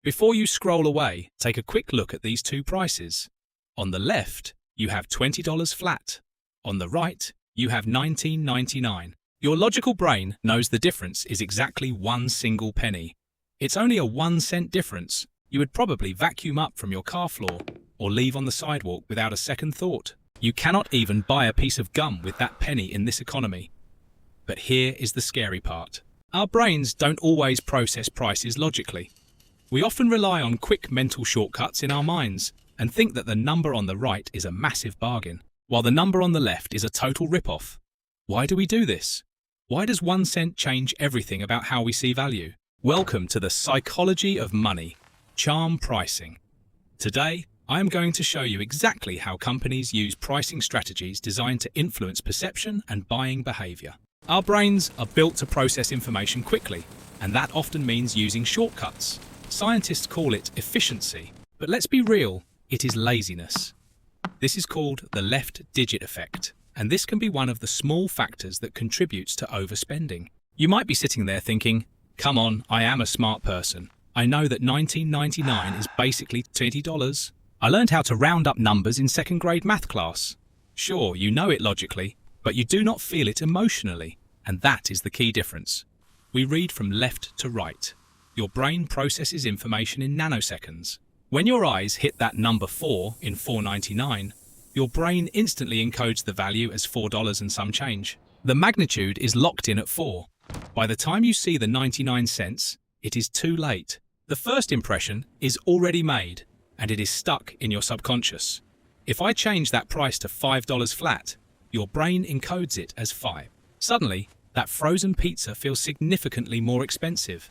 Before you scroll away, take a quick look at these two prices. On the left, you have $20 flat. On the right, you have $19.99. Your logical brain knows the difference is exactly one single penny. It's only a 1-cent difference. You would probably vacuum up from your car floor or leave on the sidewalk without a second thought. You cannot even buy a piece of gum with that penny in this economy. But here is the scary part. Our brains don't always process prices logically. We often rely on quick mental shortcuts in our minds and think that the number on the right is a massive bargain, while the number on the left is a total rip-off. Why do we do this? Why does 1 cent change everything about how we see value? Welcome to the psychology of money, charm pricing. Today, I am going to show you exactly how companies use pricing strategies designed to influence perception and buying behavior. Our brains are built to process information quickly, and that often means using shortcuts. Scientists call it efficiency, but let's be real, it is laziness. This is called the left digit effect, and this can be one of the small factors that contributes to overspending. You might be sitting there thinking, come on, I am a smart person. I know that $19.99 is basically $20. I learned how to round up numbers in second grade math class. Sure, you know it logically, but you do not feel it emotionally, and that is the key difference. We read from left to right. Your brain processes information in nanoseconds. When your eyes hit that number 4 in $4.99, your brain instantly encodes the value as $4 and some change. The magnitude is locked in at 4. By the time you see the 99 cents, it is too late. The first impression is already made, and it is stuck in your subconscious. If I change that price to $5 flat, your brain encodes it as 5. Suddenly, that frozen pizza feels significantly more expensive.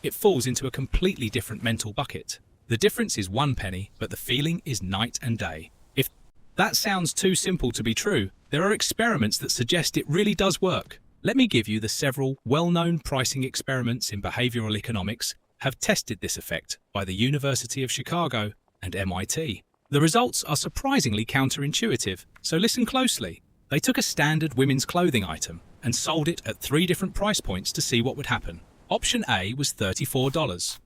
It falls into a completely different mental bucket. The difference is 1 penny, but the feeling is night and day. If that sounds too simple to be true, there are experiments that suggest it really does work. Let me give you the several well-known pricing experiments in behavioral economics have tested this effect by the University of Chicago and MIT. The results are surprisingly counterintuitive, so listen closely. They took a standard women's clothing item and sold it at 3 different price points to see what would happen. Option A was $34.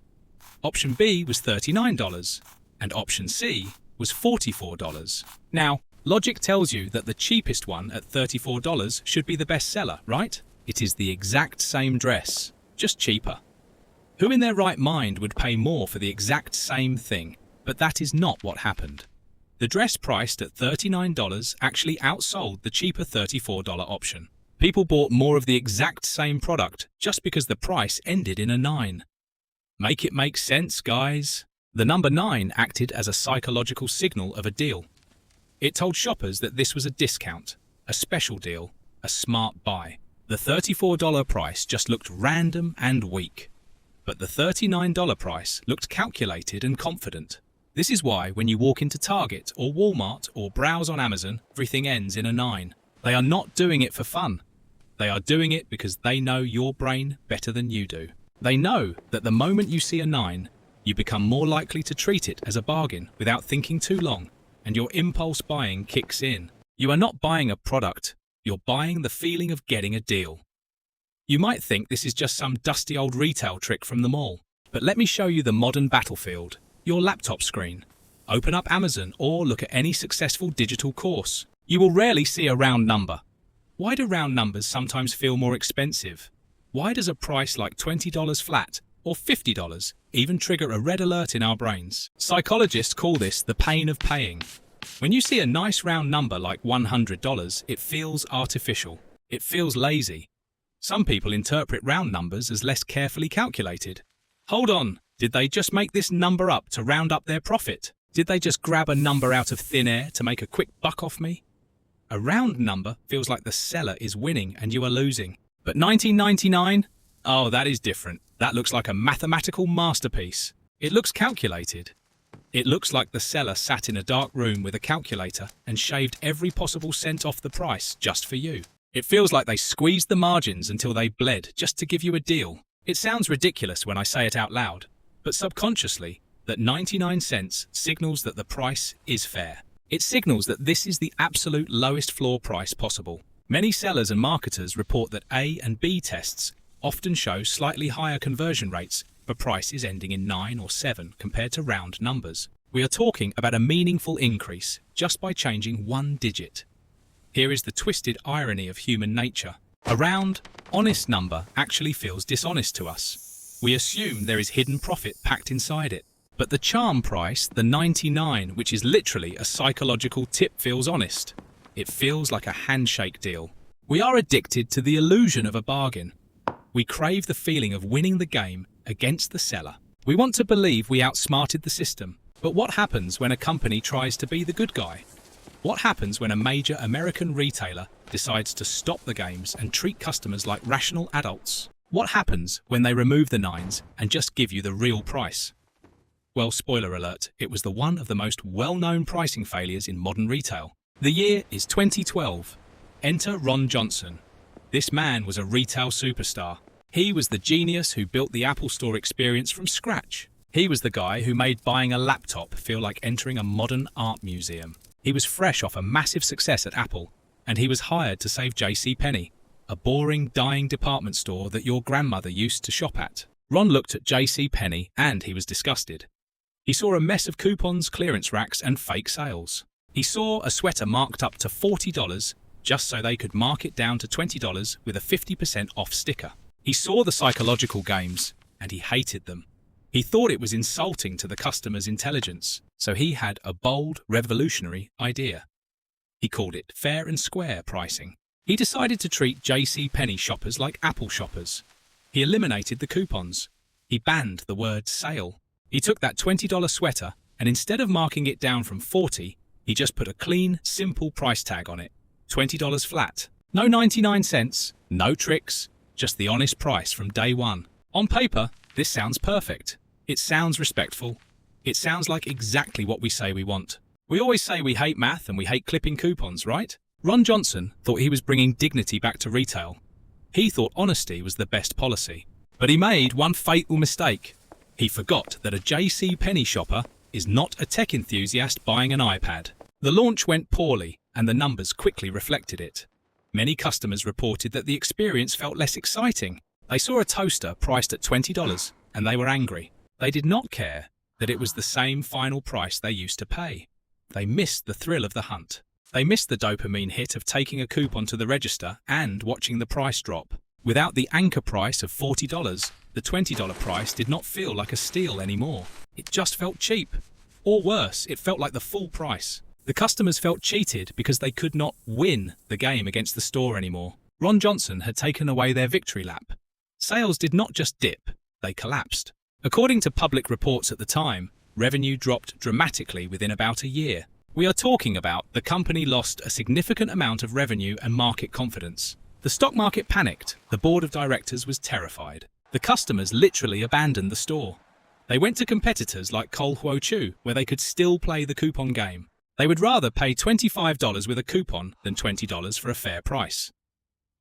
Option B was $39. And option C was $44. Now, logic tells you that the cheapest one at $34 should be the best seller, right? It is the exact same dress, just cheaper. Who in their right mind would pay more for the exact same thing? But that is not what happened. The dress priced at $39 actually outsold the cheaper $34 option. People bought more of the exact same product just because the price ended in a 9. Make it make sense, guys. The number 9 acted as a psychological signal of a deal. It told shoppers that this was a discount, a special deal, a smart buy. The $34 price just looked random and weak. But the $39 price looked calculated and confident. This is why when you walk into Target or Walmart or browse on Amazon, everything ends in a 9. They are not doing it for fun. They are doing it because they know your brain better than you do. They know that the moment you see a 9, you become more likely to treat it as a bargain without thinking too long, and your impulse buying kicks in. You are not buying a product, you're buying the feeling of getting a deal. You might think this is just some dusty old retail trick from the mall, but let me show you the modern battlefield, your laptop screen. Open up Amazon or look at any successful digital course. You will rarely see a round number. Why do round numbers sometimes feel more expensive? Why does a price like $20 flat or $50 even trigger a red alert in our brains? Psychologists call this the pain of paying. When you see a nice round number like $100, it feels artificial. It feels lazy. Some people interpret round numbers as less carefully calculated. Hold on, did they just make this number up to round up their profit? Did they just grab a number out of thin air to make a quick buck off me? A round number feels like the seller is winning and you are losing. But $19.99? Oh, that is different. That looks like a mathematical masterpiece. It looks calculated. It looks like the seller sat in a dark room with a calculator and shaved every possible cent off the price just for you. It feels like they squeezed the margins until they bled just to give you a deal. It sounds ridiculous when I say it out loud, but subconsciously, that 99 cents signals that the price is fair. It signals that this is the absolute lowest floor price possible. Many sellers and marketers report that A and B tests often show slightly higher conversion rates for prices ending in 9 or 7 compared to round numbers. We are talking about a meaningful increase just by changing one digit. Here is the twisted irony of human nature. A round, honest number actually feels dishonest to us. We assume there is hidden profit packed inside it. But the charm price, the 99, which is literally a psychological tip, feels honest. It feels like a handshake deal. We are addicted to the illusion of a bargain. We crave the feeling of winning the game against the seller. We want to believe we outsmarted the system. But what happens when a company tries to be the good guy? What happens when a major American retailer decides to stop the games and treat customers like rational adults? What happens when they remove the 9s and just give you the real price? Well, spoiler alert, it was one of the most well-known pricing failures in modern retail. The year is 2012. Enter Ron Johnson. This man was a retail superstar. He was the genius who built the Apple Store experience from scratch. He was the guy who made buying a laptop feel like entering a modern art museum. He was fresh off a massive success at Apple, and he was hired to save JCPenney, a boring, dying department store that your grandmother used to shop at. Ron looked at JCPenney and he was disgusted. He saw a mess of coupons, clearance racks, and fake sales. He saw a sweater marked up to $40 just so they could mark it down to $20 with a 50% off sticker. He saw the psychological games, and he hated them. He thought it was insulting to the customer's intelligence, so he had a bold, revolutionary idea. He called it fair and square pricing. He decided to treat JCPenney shoppers like Apple shoppers. He eliminated the coupons. He banned the word sale. He took that $20 sweater, and instead of marking it down from $40, he just put a clean, simple price tag on it. $20 flat. No 99 cents, no tricks, just the honest price from day one. On paper, this sounds perfect. It sounds respectful. It sounds like exactly what we say we want. We always say we hate math and we hate clipping coupons, right? Ron Johnson thought he was bringing dignity back to retail. He thought honesty was the best policy. But he made one fatal mistake. He forgot that a JCPenney shopper is not a tech enthusiast buying an iPad. The launch went poorly, and the numbers quickly reflected it. Many customers reported that the experience felt less exciting. They saw a toaster priced at $20, and they were angry. They did not care that it was the same final price they used to pay. They missed the thrill of the hunt. They missed the dopamine hit of taking a coupon to the register and watching the price drop. Without the anchor price of $40, the $20 price did not feel like a steal anymore. It just felt cheap. Or worse, it felt like the full price. The customers felt cheated because they could not win the game against the store anymore. Ron Johnson had taken away their victory lap. Sales did not just dip, they collapsed. According to public reports at the time, revenue dropped dramatically within about a year. We are talking about the company lost a significant amount of revenue and market confidence. The stock market panicked. The board of directors was terrified. The customers literally abandoned the store. They went to competitors like Cole Huo Chu, where they could still play the coupon game. They would rather pay $25 with a coupon than $20 for a fair price.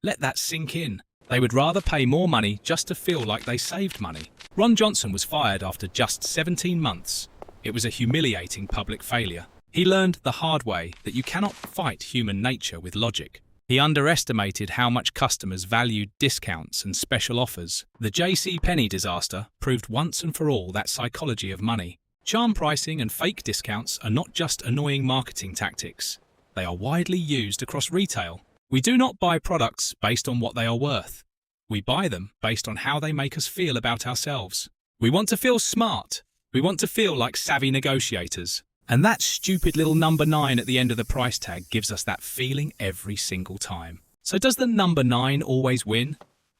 Let that sink in. They would rather pay more money just to feel like they saved money. Ron Johnson was fired after just 17 months. It was a humiliating public failure. He learned the hard way that you cannot fight human nature with logic. He underestimated how much customers valued discounts and special offers. The JCPenney disaster proved once and for all that psychology of money. Charm pricing and fake discounts are not just annoying marketing tactics. They are widely used across retail. We do not buy products based on what they are worth. We buy them based on how they make us feel about ourselves. We want to feel smart. We want to feel like savvy negotiators. And that stupid little number 9 at the end of the price tag gives us that feeling every single time. So does the number 9 always win?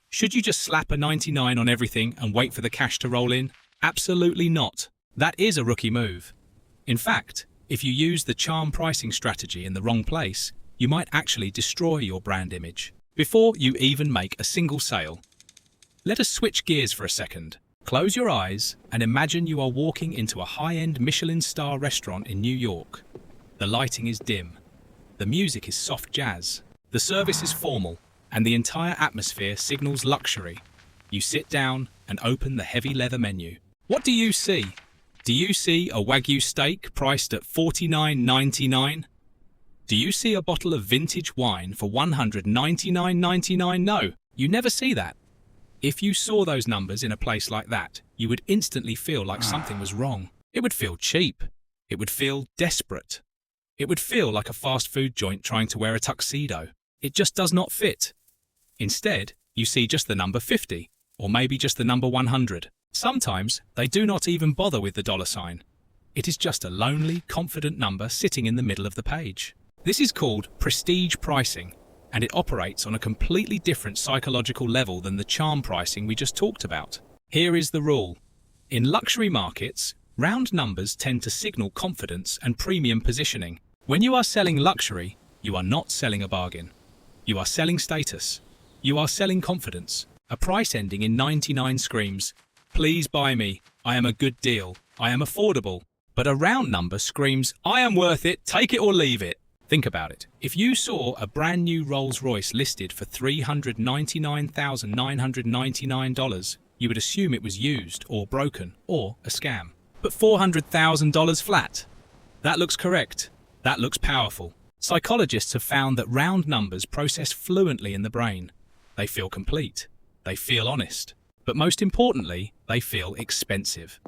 Should you just slap a 99 on everything and wait for the cash to roll in? Absolutely not. That is a rookie move. In fact, if you use the charm pricing strategy in the wrong place, you might actually destroy your brand image before you even make a single sale. Let us switch gears for a second. Close your eyes and imagine you are walking into a high-end Michelin star restaurant in New York. The lighting is dim. The music is soft jazz. The service is formal, and the entire atmosphere signals luxury. You sit down and open the heavy leather menu. What do you see? Do you see a Wagyu steak priced at $49.99? Do you see a bottle of vintage wine for $199.99? No, you never see that. If you saw those numbers in a place like that, you would instantly feel like something was wrong. It would feel cheap. It would feel desperate. It would feel like a fast food joint trying to wear a tuxedo. It just does not fit. Instead, you see just the number 50, or maybe just the number 100. Sometimes they do not even bother with the dollar sign. It is just a lonely, confident number sitting in the middle of the page. This is called prestige pricing, and it operates on a completely different psychological level than the charm pricing we just talked about. Here is the rule. In luxury markets, round numbers tend to signal confidence and premium positioning. When you are selling luxury, you are not selling a bargain. You are selling status. You are selling confidence. A price ending in 99 screams, "Please buy me. I am a good deal. I am affordable." But a round number screams, "I am worth it. Take it or leave it." Think about it. If you saw a brand new Rolls-Royce listed for $399,999, you would assume it was used or broken or a scam. But $400,000 flat? That looks correct. That looks powerful. Psychologists have found that round numbers process fluently in the brain. They feel complete. They feel honest. But most importantly, they feel expensive.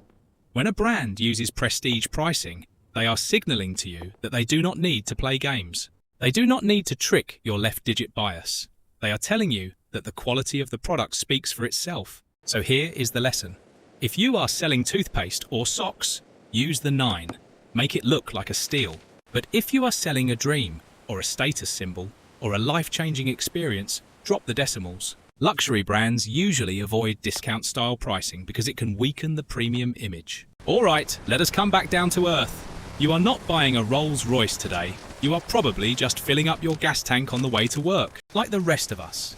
When a brand uses prestige pricing, they are signaling to you that they do not need to play games. They do not need to trick your left-digit bias. They are telling you that the quality of the product speaks for itself. So here is the lesson. If you are selling toothpaste or socks, use the 9. Make it look like a steal. But if you are selling a dream, or a status symbol, or a life-changing experience, drop the decimals. Luxury brands usually avoid discount-style pricing because it can weaken the premium image. All right, let us come back down to earth. You are not buying a Rolls-Royce today. You are probably just filling up your gas tank on the way to work, like the rest of us.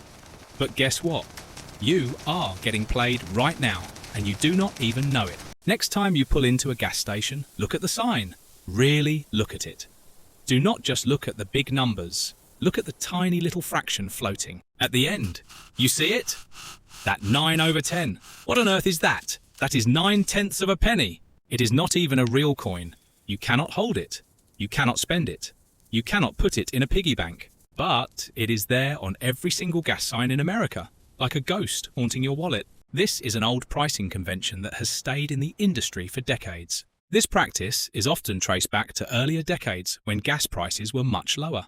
But guess what? You are getting played right now, and you do not even know it. Next time you pull into a gas station, look at the sign. Really look at it. Do not just look at the big numbers. Look at the tiny little fraction floating at the end. You see it? That 9/10. What on earth is that? That is 9/10 of a penny. It is not even a real coin. You cannot hold it. You cannot spend it. You cannot put it in a piggy bank. But it is there on every single gas sign in America, like a ghost haunting your wallet. This is an old pricing convention that has stayed in the industry for decades. This practice is often traced back to earlier decades when gas prices were much lower.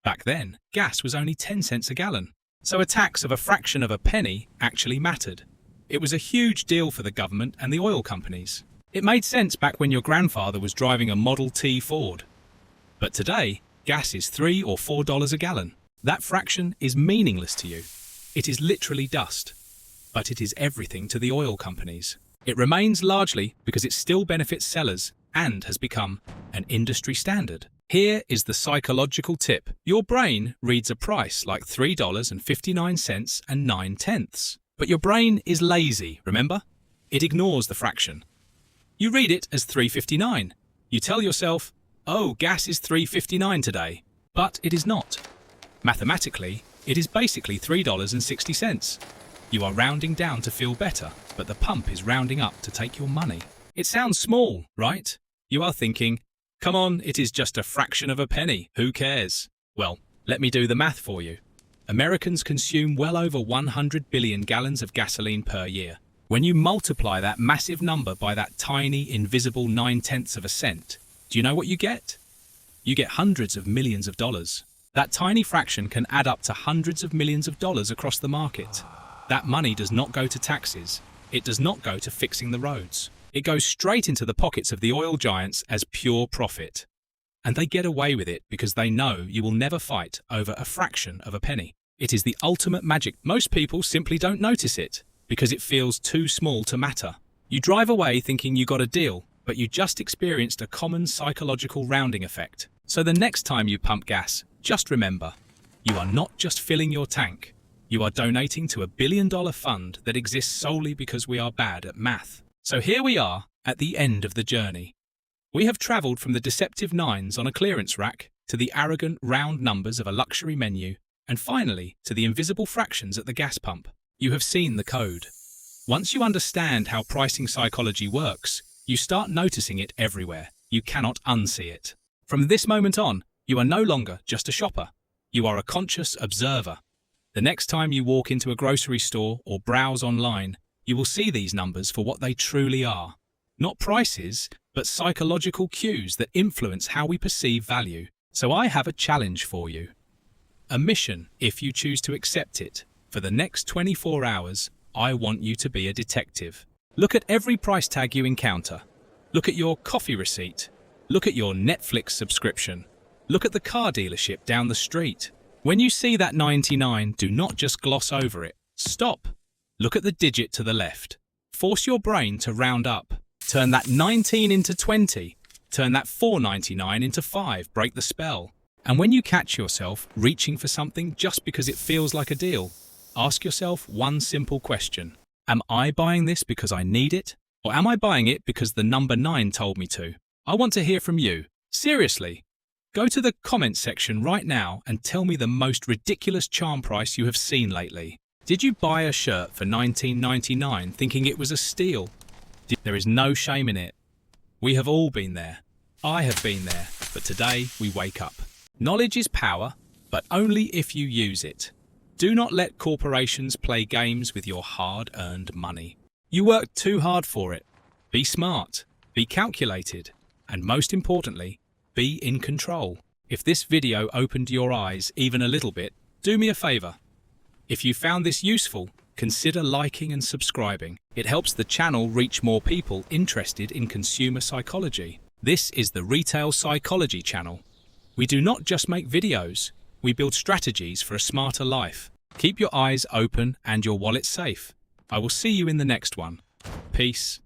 Back then, gas was only 10 cents a gallon, so a tax of a fraction of a penny actually mattered. It was a huge deal for the government and the oil companies. It made sense back when your grandfather was driving a Model T Ford. But today, gas is $3 or $4 a gallon. That fraction is meaningless to you. It is literally dust. But it is everything to the oil companies. It remains largely because it still benefits sellers and has become an industry standard. Here is the psychological tip. Your brain reads a price like $3.59 and 9/10. But your brain is lazy, remember? It ignores the fraction. You read it as $3.59. You tell yourself, oh, gas is $3.59 today. But it is not. Mathematically, it is basically $3.60. You are rounding down to feel better, but the pump is rounding up to take your money. It sounds small, right? You are thinking, come on, it is just a fraction of a penny. Who cares? Well, let me do the math for you. Americans consume well over 100 billion gallons of gasoline per year. When you multiply that massive number by that tiny, invisible 9/10 of a cent, do you know what you get? You get hundreds of millions of dollars. That tiny fraction can add up to hundreds of millions of dollars across the market. That money does not go to taxes. It does not go to fixing the roads. It goes straight into the pockets of the oil giants as pure profit. And they get away with it because they know you will never fight over a fraction of a penny. It is the ultimate magic. Most people simply don't notice it because it feels too small to matter. You drive away thinking you got a deal, but you just experienced a common psychological rounding effect. So the next time you pump gas, just remember, you are not just filling your tank. You are donating to $1 billion fund that exists solely because we are bad at math. So here we are at the end of the journey. We have traveled from the deceptive nines on a clearance rack to the arrogant round numbers of a luxury menu, and finally to the invisible fractions at the gas pump. You have seen the code. Once you understand how pricing psychology works, you start noticing it everywhere. You cannot unsee it. From this moment on, you are no longer just a shopper. You are a conscious observer. The next time you walk into a grocery store or browse online, you will see these numbers for what they truly are. Not prices, but psychological cues that influence how we perceive value. So I have a challenge for you. A mission, if you choose to accept it. For the next 24 hours, I want you to be a detective. Look at every price tag you encounter. Look at your coffee receipt. Look at your Netflix subscription. Look at the car dealership down the street. When you see that 99, do not just gloss over it. Stop. Look at the digit to the left. Force your brain to round up. Turn that 19 into 20. Turn that 4.99 into 5. Break the spell. And when you catch yourself reaching for something just because it feels like a deal, ask yourself one simple question. Am I buying this because I need it? Or am I buying it because the number 9 told me to? I want to hear from you. Seriously. Go to the comment section right now and tell me the most ridiculous charm price you have seen lately. Did you buy a shirt for $19.99 thinking it was a steal? There is no shame in it. We have all been there. I have been there, but today we wake up. Knowledge is power, but only if you use it. Do not let corporations play games with your hard-earned money. You worked too hard for it. Be smart, be calculated, and most importantly, be in control. If this video opened your eyes even a little bit, do me a favor. If you found this useful, consider liking and subscribing. It helps the channel reach more people interested in consumer psychology. This is the Retail Psychology channel. We do not just make videos, we build strategies for a smarter life. Keep your eyes open and your wallet safe. I will see you in the next one. Peace.